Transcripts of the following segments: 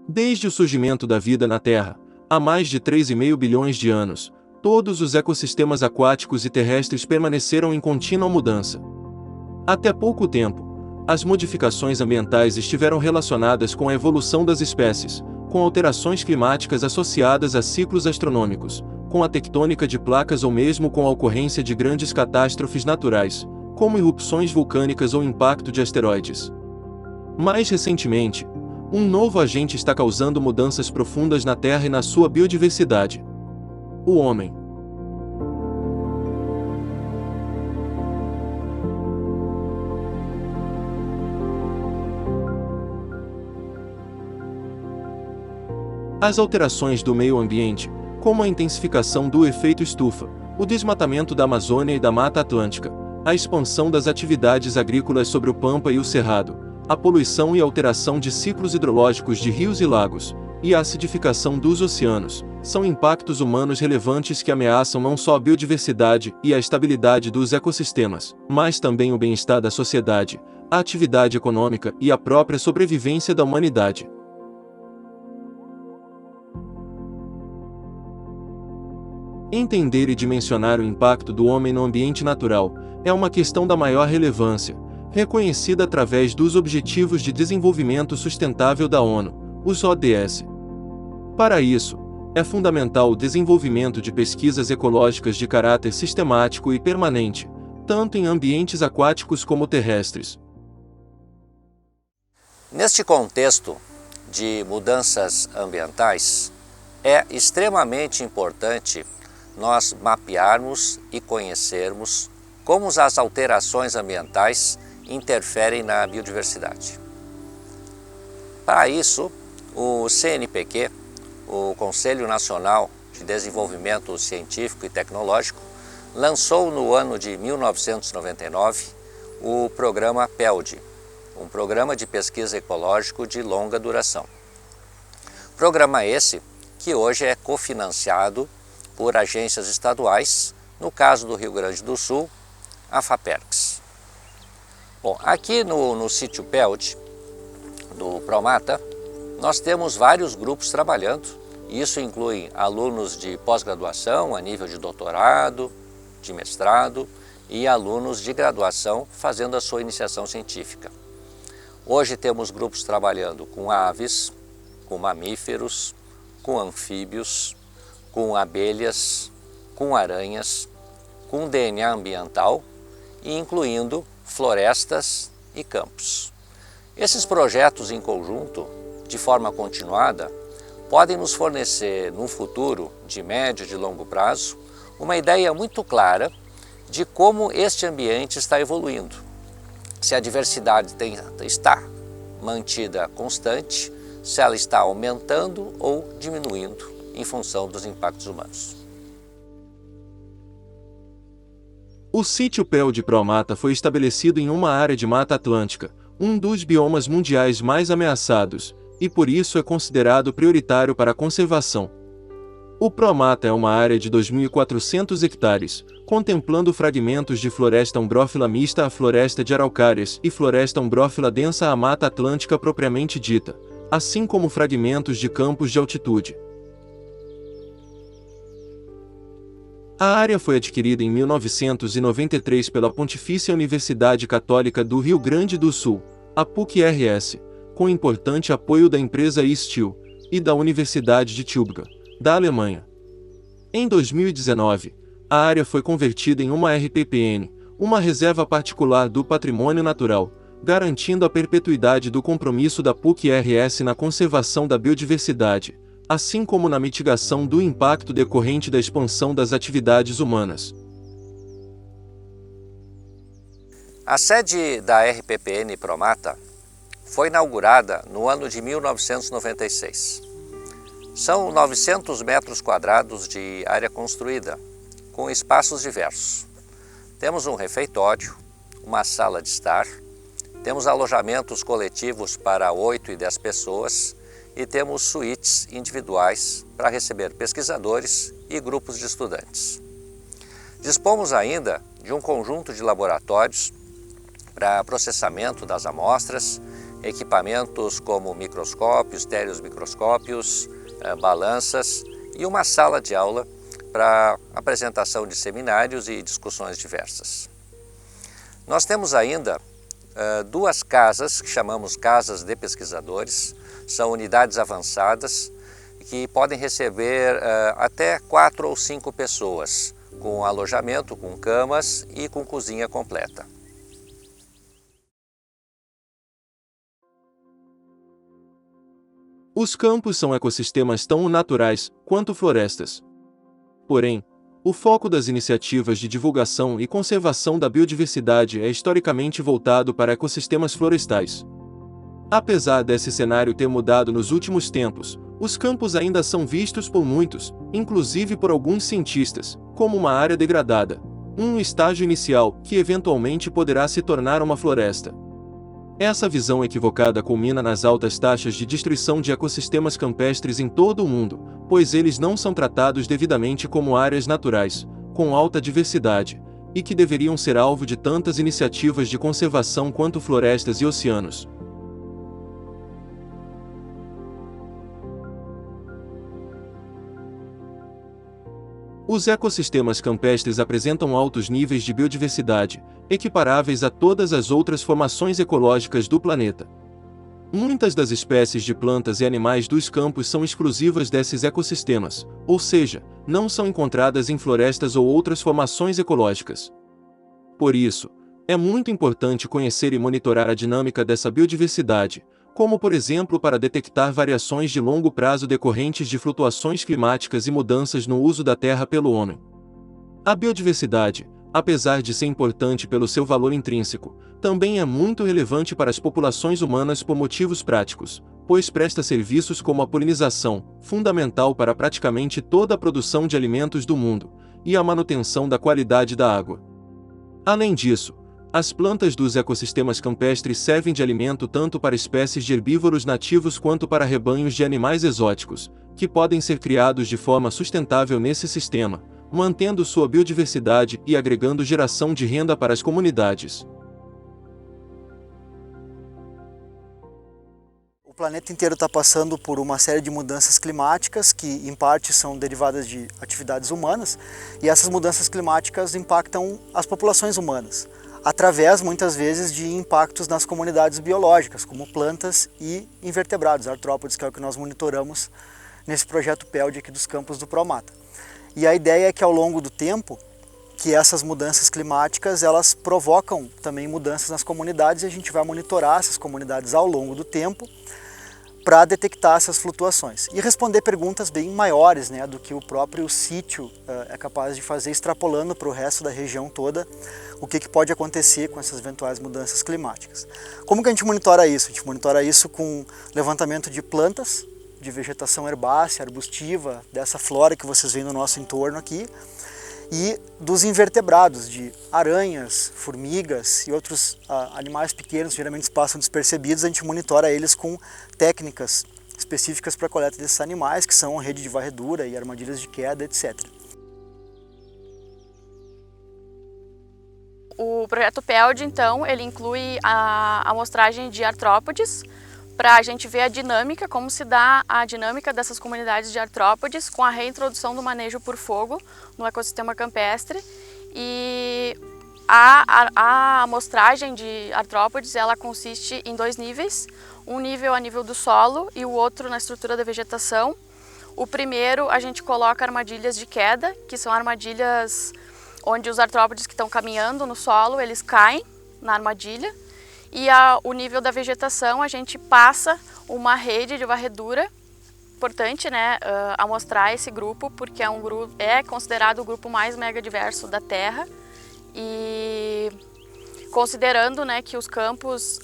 Desde o surgimento da vida na Terra, há mais de 3,5 bilhões de anos, todos os ecossistemas aquáticos e terrestres permaneceram em contínua mudança. Até pouco tempo, as modificações ambientais estiveram relacionadas com a evolução das espécies, com alterações climáticas associadas a ciclos astronômicos, com a tectônica de placas ou mesmo com a ocorrência de grandes catástrofes naturais, como erupções vulcânicas ou impacto de asteroides. Mais recentemente, um novo agente está causando mudanças profundas na Terra e na sua biodiversidade: o homem. As alterações do meio ambiente, como a intensificação do efeito estufa, o desmatamento da Amazônia e da Mata Atlântica, a expansão das atividades agrícolas sobre o Pampa e o Cerrado, a poluição e alteração de ciclos hidrológicos de rios e lagos, e a acidificação dos oceanos, são impactos humanos relevantes que ameaçam não só a biodiversidade e a estabilidade dos ecossistemas, mas também o bem-estar da sociedade, a atividade econômica e a própria sobrevivência da humanidade. Entender e dimensionar o impacto do homem no ambiente natural é uma questão da maior relevância, reconhecida através dos Objetivos de Desenvolvimento Sustentável da ONU, os ODS. Para isso, é fundamental o desenvolvimento de pesquisas ecológicas de caráter sistemático e permanente, tanto em ambientes aquáticos como terrestres. Neste contexto de mudanças ambientais, é extremamente importante nós mapearmos e conhecermos como as alterações ambientais interferem na biodiversidade. Para isso, o CNPq, o Conselho Nacional de Desenvolvimento Científico e Tecnológico, lançou no ano de 1999 o programa PELD, um programa de pesquisa ecológico de longa duração. Programa esse que hoje é cofinanciado por agências estaduais, no caso do Rio Grande do Sul, a FAPERGS. Bom, aqui no sítio PELD, do Promata, nós temos vários grupos trabalhando. Isso inclui alunos de pós-graduação a nível de doutorado, de mestrado e alunos de graduação fazendo a sua iniciação científica. Hoje temos grupos trabalhando com aves, com mamíferos, com anfíbios, com abelhas, com aranhas, com DNA ambiental e incluindo florestas e campos. Esses projetos em conjunto, de forma continuada, podem nos fornecer, num futuro de médio e de longo prazo, uma ideia muito clara de como este ambiente está evoluindo. Se a diversidade está mantida constante, se ela está aumentando ou diminuindo em função dos impactos humanos. O sítio PELD Promata foi estabelecido em uma área de Mata Atlântica, um dos biomas mundiais mais ameaçados, e por isso é considerado prioritário para a conservação. O Promata é uma área de 2.400 hectares, contemplando fragmentos de floresta umbrófila mista à floresta de araucárias e floresta umbrófila densa à Mata Atlântica propriamente dita, assim como fragmentos de campos de altitude. A área foi adquirida em 1993 pela Pontifícia Universidade Católica do Rio Grande do Sul, a PUC-RS, com importante apoio da empresa Steel e da Universidade de Tübingen, da Alemanha. Em 2019, a área foi convertida em uma RPPN, uma reserva particular do patrimônio natural, garantindo a perpetuidade do compromisso da PUC-RS na conservação da biodiversidade, assim como na mitigação do impacto decorrente da expansão das atividades humanas. A sede da RPPN Promata foi inaugurada no ano de 1996. São 900 metros quadrados de área construída, com espaços diversos. Temos um refeitório, uma sala de estar, temos alojamentos coletivos para 8 e 10 pessoas e temos suítes individuais para receber pesquisadores e grupos de estudantes. Dispomos ainda de um conjunto de laboratórios para processamento das amostras, equipamentos como microscópios, estereomicroscópios, balanças e uma sala de aula para apresentação de seminários e discussões diversas. Nós temos ainda duas casas que chamamos casas de pesquisadores, são unidades avançadas que podem receber até 4 ou 5 pessoas, com alojamento, com camas e com cozinha completa. Os campos são ecossistemas tão naturais quanto florestas. Porém, o foco das iniciativas de divulgação e conservação da biodiversidade é historicamente voltado para ecossistemas florestais. Apesar desse cenário ter mudado nos últimos tempos, os campos ainda são vistos por muitos, inclusive por alguns cientistas, como uma área degradada, um estágio inicial que eventualmente poderá se tornar uma floresta. Essa visão equivocada culmina nas altas taxas de destruição de ecossistemas campestres em todo o mundo, pois eles não são tratados devidamente como áreas naturais, com alta diversidade, e que deveriam ser alvo de tantas iniciativas de conservação quanto florestas e oceanos. Os ecossistemas campestres apresentam altos níveis de biodiversidade, equiparáveis a todas as outras formações ecológicas do planeta. Muitas das espécies de plantas e animais dos campos são exclusivas desses ecossistemas, ou seja, não são encontradas em florestas ou outras formações ecológicas. Por isso, é muito importante conhecer e monitorar a dinâmica dessa biodiversidade, como por exemplo para detectar variações de longo prazo decorrentes de flutuações climáticas e mudanças no uso da terra pelo homem. A biodiversidade, apesar de ser importante pelo seu valor intrínseco, também é muito relevante para as populações humanas por motivos práticos, pois presta serviços como a polinização, fundamental para praticamente toda a produção de alimentos do mundo, e a manutenção da qualidade da água. Além disso, as plantas dos ecossistemas campestres servem de alimento tanto para espécies de herbívoros nativos quanto para rebanhos de animais exóticos, que podem ser criados de forma sustentável nesse sistema, mantendo sua biodiversidade e agregando geração de renda para as comunidades. O planeta inteiro está passando por uma série de mudanças climáticas que, em parte, são derivadas de atividades humanas, e essas mudanças climáticas impactam as populações humanas, através, muitas vezes, de impactos nas comunidades biológicas, como plantas e invertebrados, artrópodes, que é o que nós monitoramos nesse projeto PELD aqui dos campos do Promata. E a ideia é que, ao longo do tempo, que essas mudanças climáticas, elas provocam também mudanças nas comunidades, e a gente vai monitorar essas comunidades ao longo do tempo para detectar essas flutuações e responder perguntas bem maiores, né, do que o próprio sítio é capaz de fazer, extrapolando para o resto da região toda o que pode acontecer com essas eventuais mudanças climáticas. Como que a gente monitora isso? A gente monitora isso com levantamento de plantas, de vegetação herbácea, arbustiva, dessa flora que vocês veem no nosso entorno aqui, e dos invertebrados, de aranhas, formigas e outros animais pequenos, geralmente passam despercebidos. A gente monitora eles com técnicas específicas para a coleta desses animais, que são a rede de varredura e armadilhas de queda, etc. O projeto PELD, então, ele inclui a amostragem de artrópodes, para a gente ver a dinâmica, como se dá a dinâmica dessas comunidades de artrópodes com a reintrodução do manejo por fogo no ecossistema campestre. E a amostragem de artrópodes, ela consiste em 2 níveis, um nível a nível do solo e o outro na estrutura da vegetação. O primeiro, a gente coloca armadilhas de queda, que são armadilhas onde os artrópodes que estão caminhando no solo, eles caem na armadilha. E o nível da vegetação, a gente passa uma rede de varredura. Importante, né, amostrar esse grupo, porque é considerado o grupo mais megadiverso da Terra. E considerando, né, que os campos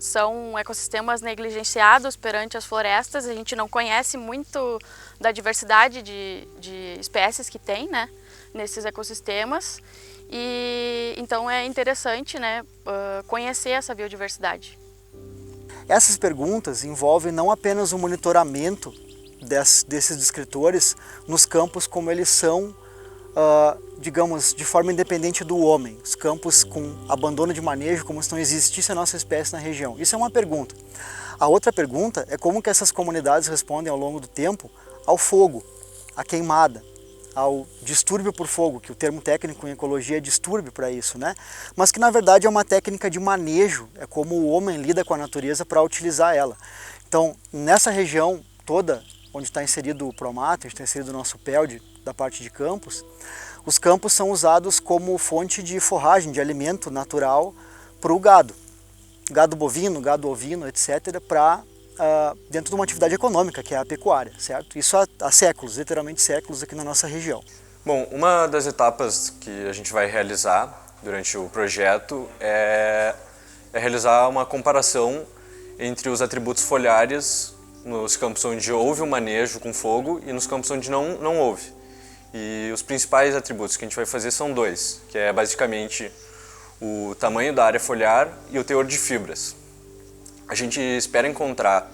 são ecossistemas negligenciados perante as florestas, a gente não conhece muito da diversidade de espécies que tem, né, nesses ecossistemas. E então é interessante, né, conhecer essa biodiversidade. Essas perguntas envolvem não apenas o monitoramento desses descritores nos campos como eles são digamos, de forma independente do homem, os campos com abandono de manejo, como se não existisse a nossa espécie na região? Isso é uma pergunta. A outra pergunta é como que essas comunidades respondem ao longo do tempo ao fogo, à queimada, ao distúrbio por fogo, que o termo técnico em ecologia é distúrbio para isso, né? Mas que na verdade é uma técnica de manejo, é como o homem lida com a natureza para utilizar ela. Então, nessa região toda, onde está inserido o Promata, onde está inserido o nosso PELD, da parte de campos, os campos são usados como fonte de forragem, de alimento natural para o gado. Gado bovino, gado ovino, etc., para dentro de uma atividade econômica, que é a pecuária, certo? Isso há séculos, literalmente séculos aqui na nossa região. Bom, uma das etapas que a gente vai realizar durante o projeto é realizar uma comparação entre os atributos foliares nos campos onde houve um manejo com fogo e nos campos onde não houve. E os principais atributos que a gente vai fazer são dois, que é basicamente o tamanho da área foliar e o teor de fibras. A gente espera encontrar,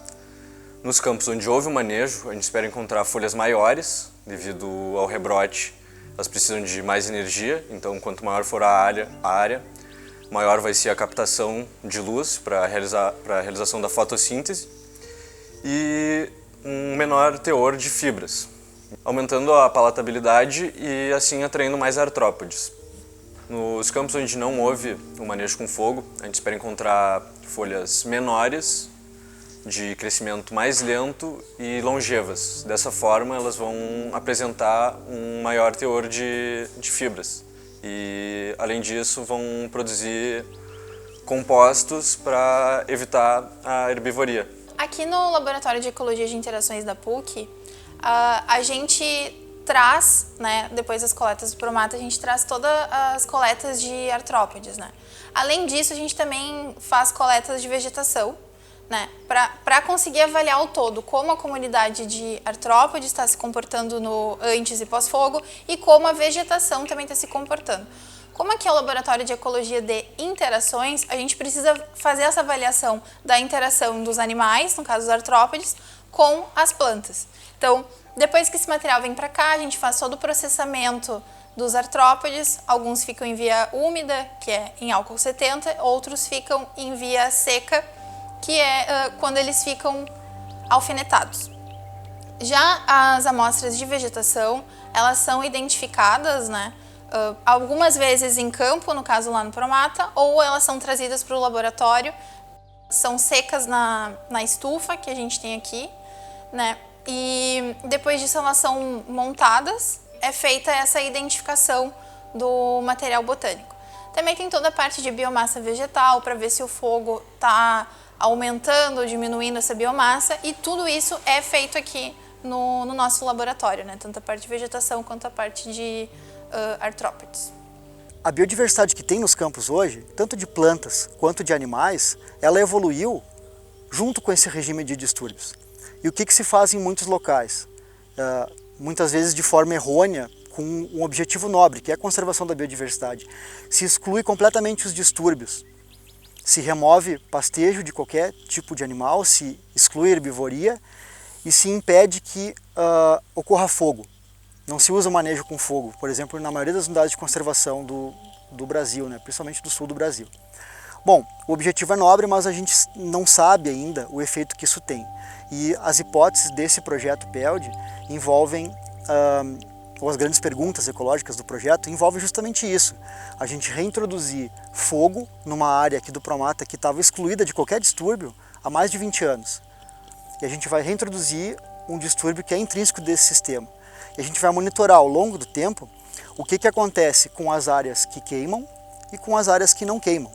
nos campos onde houve um manejo, a gente espera encontrar folhas maiores, devido ao rebrote, elas precisam de mais energia, então quanto maior for a área, maior vai ser a captação de luz para a realização da fotossíntese e um menor teor de fibras, aumentando a palatabilidade e assim atraindo mais artrópodes. Nos campos onde não houve o manejo com fogo, a gente espera encontrar folhas menores, de crescimento mais lento e longevas. Dessa forma, elas vão apresentar um maior teor de fibras. E, além disso, vão produzir compostos para evitar a herbivoria. Aqui no Laboratório de Ecologia de Interações da PUC, a gente traz, né, depois das coletas do Promata, a gente traz todas as coletas de artrópodes, né? Além disso, a gente também faz coletas de vegetação, né, para conseguir avaliar o todo, como a comunidade de artrópodes está se comportando no antes e pós-fogo e como a vegetação também está se comportando. Como aqui é o Laboratório de Ecologia de Interações, a gente precisa fazer essa avaliação da interação dos animais, no caso dos artrópodes, com as plantas. Então, depois que esse material vem para cá, a gente faz todo o processamento dos artrópodes. Alguns ficam em via úmida, que é em álcool 70, outros ficam em via seca, que é quando eles ficam alfinetados. Já as amostras de vegetação, elas são identificadas, né, algumas vezes em campo, no caso lá no Promata, ou elas são trazidas para o laboratório, são secas na estufa que a gente tem aqui, né? E depois disso elas são montadas, é feita essa identificação do material botânico. Também tem toda a parte de biomassa vegetal para ver se o fogo está aumentando ou diminuindo essa biomassa, e tudo isso é feito aqui no nosso laboratório, né? Tanto a parte de vegetação quanto a parte de artrópodes. A biodiversidade que tem nos campos hoje, tanto de plantas quanto de animais, ela evoluiu junto com esse regime de distúrbios. E o que se faz em muitos locais? Muitas vezes de forma errônea, com um objetivo nobre, que é a conservação da biodiversidade. Se exclui completamente os distúrbios, se remove pastejo de qualquer tipo de animal, se exclui herbivoria e se impede que ocorra fogo. Não se usa o manejo com fogo, por exemplo, na maioria das unidades de conservação do Brasil, né? Principalmente do sul do Brasil. Bom, o objetivo é nobre, mas a gente não sabe ainda o efeito que isso tem. E as hipóteses desse projeto PELD envolvem, ou as grandes perguntas ecológicas do projeto, envolvem justamente isso. A gente reintroduzir fogo numa área aqui do Promata que estava excluída de qualquer distúrbio há mais de 20 anos. E a gente vai reintroduzir um distúrbio que é intrínseco desse sistema. E a gente vai monitorar ao longo do tempo o que acontece com as áreas que queimam e com as áreas que não queimam.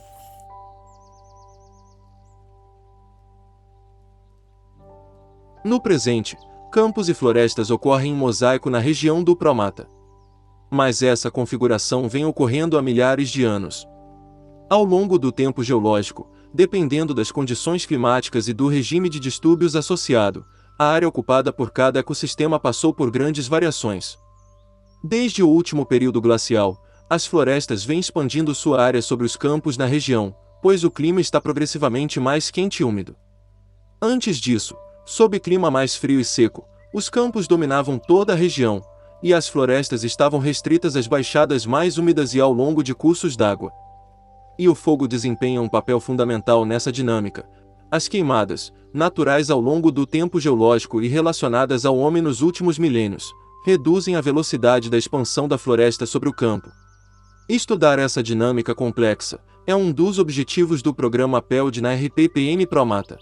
No presente, campos e florestas ocorrem em mosaico na região do Promata. Mas essa configuração vem ocorrendo há milhares de anos. Ao longo do tempo geológico, dependendo das condições climáticas e do regime de distúrbios associado, a área ocupada por cada ecossistema passou por grandes variações. Desde o último período glacial, as florestas vêm expandindo sua área sobre os campos na região, pois o clima está progressivamente mais quente e úmido. Antes disso, sob clima mais frio e seco, os campos dominavam toda a região, e as florestas estavam restritas às baixadas mais úmidas e ao longo de cursos d'água. E o fogo desempenha um papel fundamental nessa dinâmica. As queimadas, naturais ao longo do tempo geológico e relacionadas ao homem nos últimos milênios, reduzem a velocidade da expansão da floresta sobre o campo. Estudar essa dinâmica complexa é um dos objetivos do programa PELD na RPPN Promata.